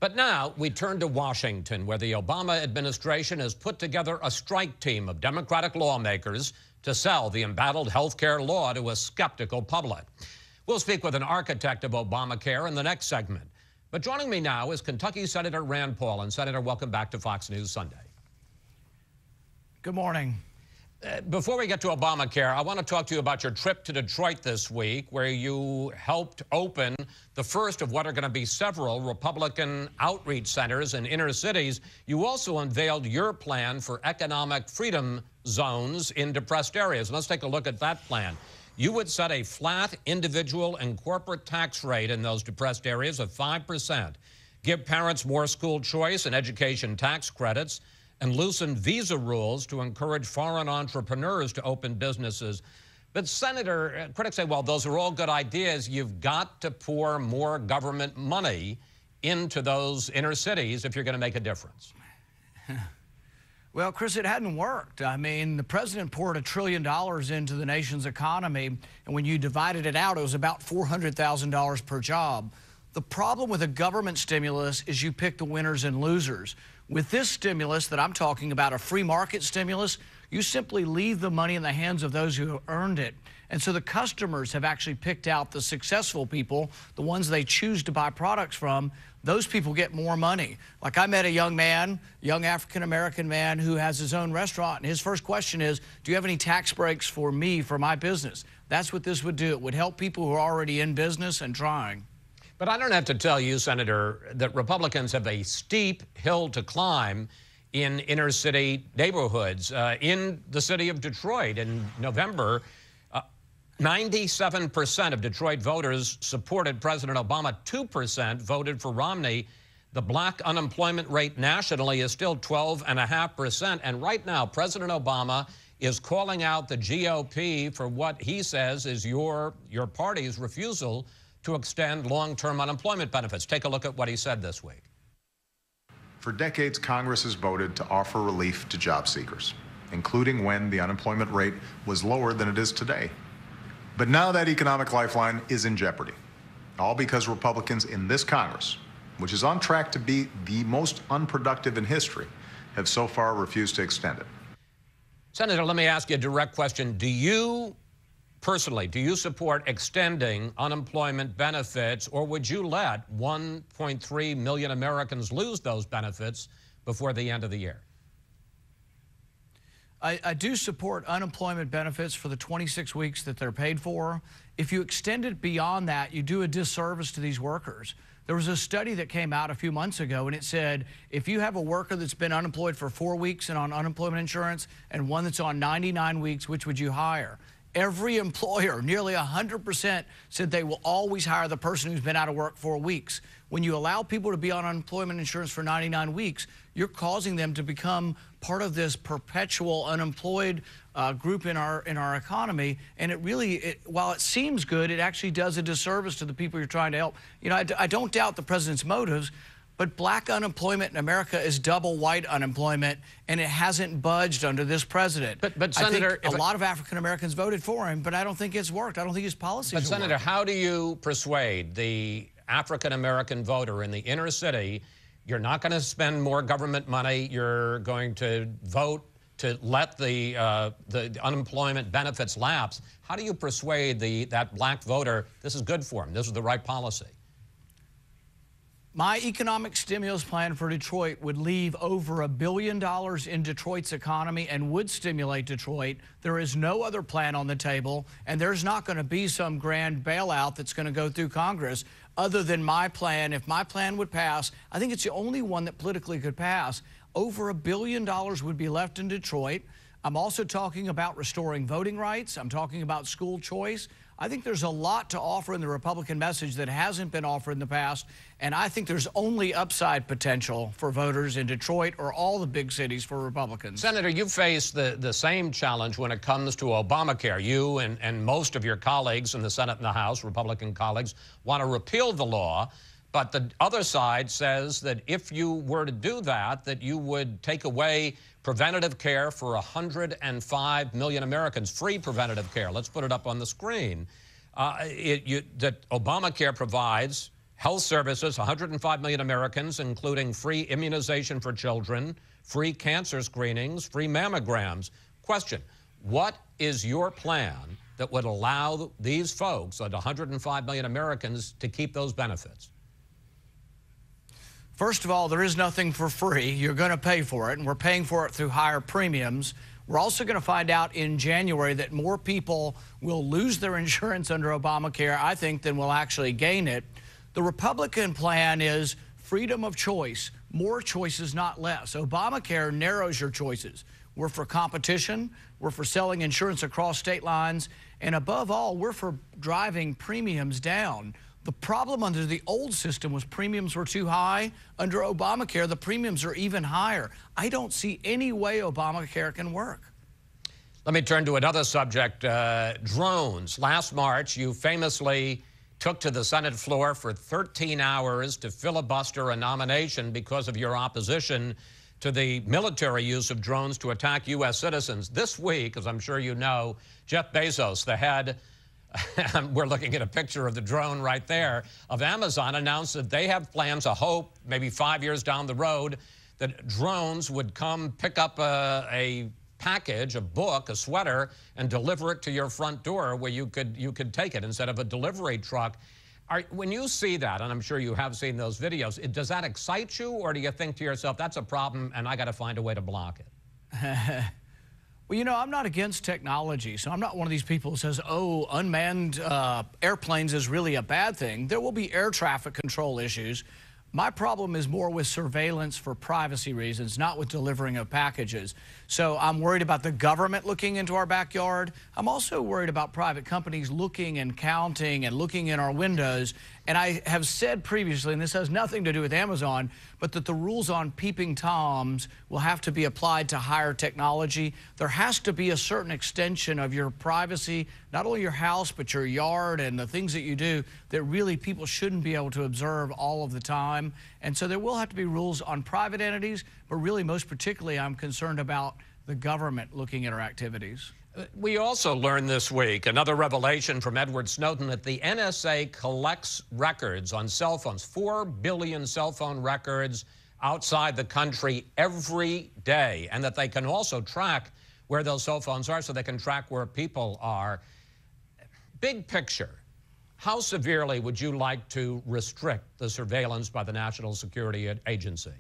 But now we turn to Washington, where the Obama administration has put together a strike team of Democratic lawmakers to sell the embattled health care law to a skeptical public. We'll speak with an architect of Obamacare in the next segment. But joining me now is Kentucky Senator Rand Paul. And Senator, welcome back to Fox News Sunday. Good morning. Before we get to Obamacare, I want to talk to you about your trip to Detroit this week, where you helped open the first of what are going to be several Republican outreach centers in inner cities. You also unveiled your plan for economic freedom zones in depressed areas. Let's take a look at that plan. You would set a flat individual and corporate tax rate in those depressed areas of 5%, give parents more school choice and education tax credits, and loosen visa rules to encourage foreign entrepreneurs to open businesses. But, Senator, critics say, well, those are all good ideas. You've got to pour more government money into those inner cities if you're going to make a difference. Well, Chris, it hadn't worked. I mean, the president poured $1 trillion into the nation's economy, and when you divided it out, it was about $400,000 per job. The problem with a government stimulus is you pick the winners and losers. With this stimulus that I'm talking about, a free market stimulus, you simply leave the money in the hands of those who earned it. And so the customers have actually picked out the successful people, the ones they choose to buy products from. Those people get more money. Like, I met a young man, young African-American man who has his own restaurant, and his first question is, do you have any tax breaks for me for my business? That's what this would do. It would help people who are already in business and trying. But I don't have to tell you, Senator, that Republicans have a steep hill to climb in inner city neighborhoods. In the city of Detroit in November, 97% of Detroit voters supported President Obama. 2% voted for Romney. The black unemployment rate nationally is still 12.5%. And right now, President Obama is calling out the GOP for what he says is your party's refusal to extend long-term unemployment benefits. Take a look at what he said this week. For decades, Congress has voted to offer relief to job seekers, including when the unemployment rate was lower than it is today. But now that economic lifeline is in jeopardy, all because Republicans in this Congress, which is on track to be the most unproductive in history, have so far refused to extend it. Senator, let me ask you a direct question. Do you support extending unemployment benefits, or would you let 1.3 million Americans lose those benefits before the end of the year? I do support unemployment benefits for the 26 weeks that they're paid for. If you extend it beyond that, you do a disservice to these workers. There was a study that came out a few months ago, and it said if you have a worker that's been unemployed for 4 weeks and on unemployment insurance and one that's on 99 weeks, which would you hire? Every employer, nearly 100%, said they will always hire the person who's been out of work 4 weeks. When you allow people to be on unemployment insurance for 99 weeks, you're causing them to become part of this perpetual unemployed group in our economy. And it really, while it seems good, it actually does a disservice to the people you're trying to help. You know, I don't doubt the president's motives, but black unemployment in America is double white unemployment, and it hasn't budged under this president. But Senator, I think a lot of African Americans voted for him, but I don't think it's worked. I don't think his policies But Senator, worked. how do you persuade the African American voter in the inner city you're not going to spend more government money, you're going to vote to let the unemployment benefits lapse? How do you persuade that black voter this is good for him, this is the right policy? My economic stimulus plan for Detroit would leave over $1 billion in Detroit's economy and would stimulate Detroit. There is no other plan on the table, and there's not going to be some grand bailout that's going to go through Congress other than my plan. If my plan would pass, I think it's the only one that politically could pass. Over $1 billion would be left in Detroit. I'm also talking about restoring voting rights. I'm talking about school choice. I think there's a lot to offer in the Republican message that hasn't been offered in the past, and I think there's only upside potential for voters in Detroit or all the big cities for Republicans. Senator, you face the same challenge when it comes to Obamacare. You and most of your colleagues in the Senate and the House, Republican colleagues, want to repeal the law. But the other side says that if you were to do that, that you would take away preventative care for 105 million Americans, free preventative care. Let's put it up on the screen. That Obamacare provides health services, 105 million Americans, including free immunization for children, free cancer screenings, free mammograms. Question, what is your plan that would allow these folks, the 105 million Americans, to keep those benefits? First of all, there is nothing for free. You're going to pay for it, and we're paying for it through higher premiums. We're also going to find out in January that more people will lose their insurance under Obamacare, I think, than will actually gain it. The Republican plan is freedom of choice, more choices, not less. Obamacare narrows your choices. We're for competition, we're for selling insurance across state lines, and above all, we're for driving premiums down. The problem under the old system was premiums were too high. Under Obamacare, the premiums are even higher. I don't see any way Obamacare can work. Let me turn to another subject, drones. Last March, you famously took to the Senate floor for 13 hours to filibuster a nomination because of your opposition to the military use of drones to attack U.S. citizens. This week, as I'm sure you know, Jeff Bezos, the head, we're looking at a picture of the drone right there, of Amazon, announced that they have plans, a hope, maybe 5 years down the road, that drones would come pick up a package, a book, a sweater, and deliver it to your front door where you could take it instead of a delivery truck. When you see that, and I'm sure you have seen those videos, does that excite you, or do you think to yourself, that's a problem and I got to find a way to block it? Well, you know, I'm not against technology, so I'm not one of these people who says, oh, unmanned airplanes is really a bad thing. There will be air traffic control issues. My problem is more with surveillance for privacy reasons, not with delivering of packages. So I'm worried about the government looking into our backyard. I'm also worried about private companies looking and counting and looking in our windows. And I have said previously, and this has nothing to do with Amazon, but that the rules on peeping Toms will have to be applied to higher technology. There has to be a certain extension of your privacy, not only your house, but your yard and the things that you do that really people shouldn't be able to observe all of the time. And so there will have to be rules on private entities, but really most particularly I'm concerned about the government looking at our activities. We also learned this week another revelation from Edward Snowden that the NSA collects records on cell phones, 4 billion cell phone records outside the country every day, and that they can also track where those cell phones are so they can track where people are. Big picture, how severely would you like to restrict the surveillance by the National Security Agency?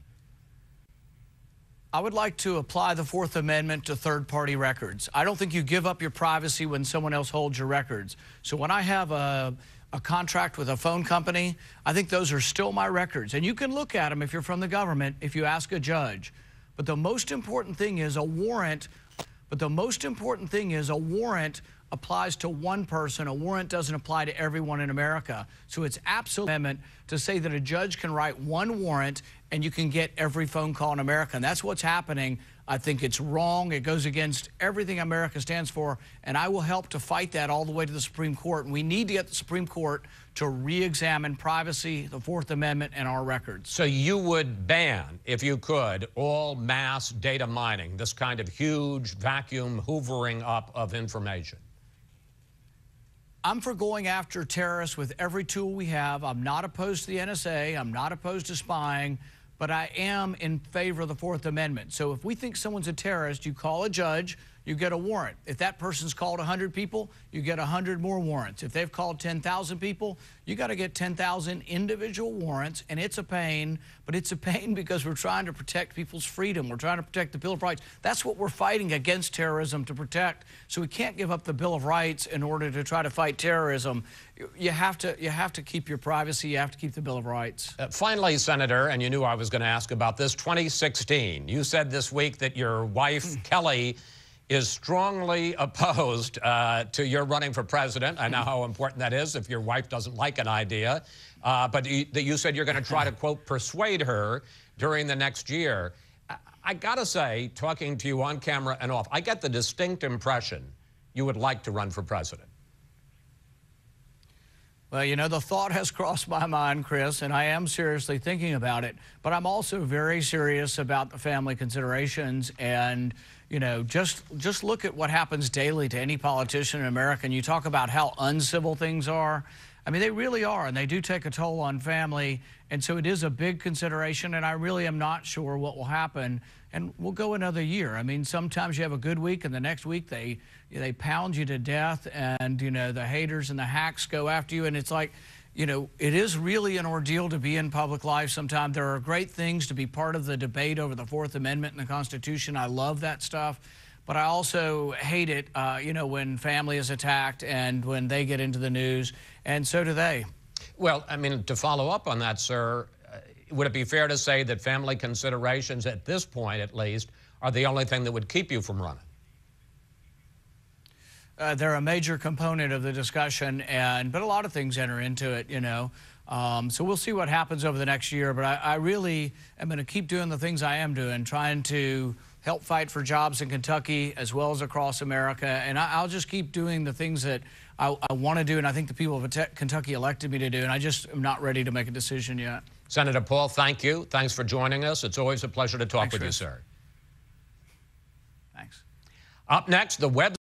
I would like to apply the Fourth Amendment to third-party records. I don't think you give up your privacy when someone else holds your records. So when I have a contract with a phone company, I think those are still my records. And you can look at them if you're from the government, if you ask a judge. But the most important thing is a warrant. Applies to one person. A warrant doesn't apply to everyone in America. So it's absolute amendment to say that a judge can write one warrant and you can get every phone call in America. And that's what's happening. I think it's wrong. It goes against everything America stands for. And I will help to fight that all the way to the Supreme Court. And we need to get the Supreme Court to re-examine privacy, the Fourth Amendment, and our records. So you would ban, if you could, all mass data mining, this kind of huge vacuum hoovering up of information? I'm for going after terrorists with every tool we have. I'm not opposed to the NSA. I'm not opposed to spying, but I am in favor of the Fourth Amendment. So if we think someone's a terrorist, you call a judge, you get a warrant. If that person's called 100 people, you get 100 more warrants. If they've called 10,000 people, you got to get 10,000 individual warrants, and it's a pain, but it's a pain because we're trying to protect people's freedom. We're trying to protect the Bill of Rights. That's what we're fighting against terrorism to protect. So we can't give up the Bill of Rights in order to try to fight terrorism. You have to keep your privacy. You have to keep the Bill of Rights. Finally, Senator, and you knew I was going to ask about this, 2016. You said this week that your wife, Kelly, is strongly opposed to your running for president. I know how important that is if your wife doesn't like an idea. But you said you're going to try to, quote, persuade her during the next year. I got to say, talking to you on camera and off, I get the distinct impression you would like to run for president. Well, you know, the thought has crossed my mind, Chris, and I am seriously thinking about it. But I'm also very serious about the family considerations. And, you know, just look at what happens daily to any politician in America. And you talk about how uncivil things are. I mean, they really are, and they do take a toll on family, and so it is a big consideration, and I really am not sure what will happen, and we'll go another year. I mean, sometimes you have a good week, and the next week they pound you to death, and, you know, the haters and the hacks go after you, and it's like, you know, it is really an ordeal to be in public life sometimes. There are great things to be part of the debate over the Fourth Amendment and the Constitution. I love that stuff. But I also hate it, you know, when family is attacked and when they get into the news, and so do they. Well, I mean, to follow up on that, sir, would it be fair to say that family considerations, at this point at least, are the only thing that would keep you from running? They're a major component of the discussion, but a lot of things enter into it, you know. So we'll see what happens over the next year, but I really am going to keep doing the things I am doing, trying to help fight for jobs in Kentucky as well as across America, and I'll just keep doing the things that I want to do, and I think the people of Kentucky elected me to do, and I just am not ready to make a decision yet. Senator Paul, thank you. Thanks for joining us. It's always a pleasure to talk with you, sir. Thanks. Up next, the web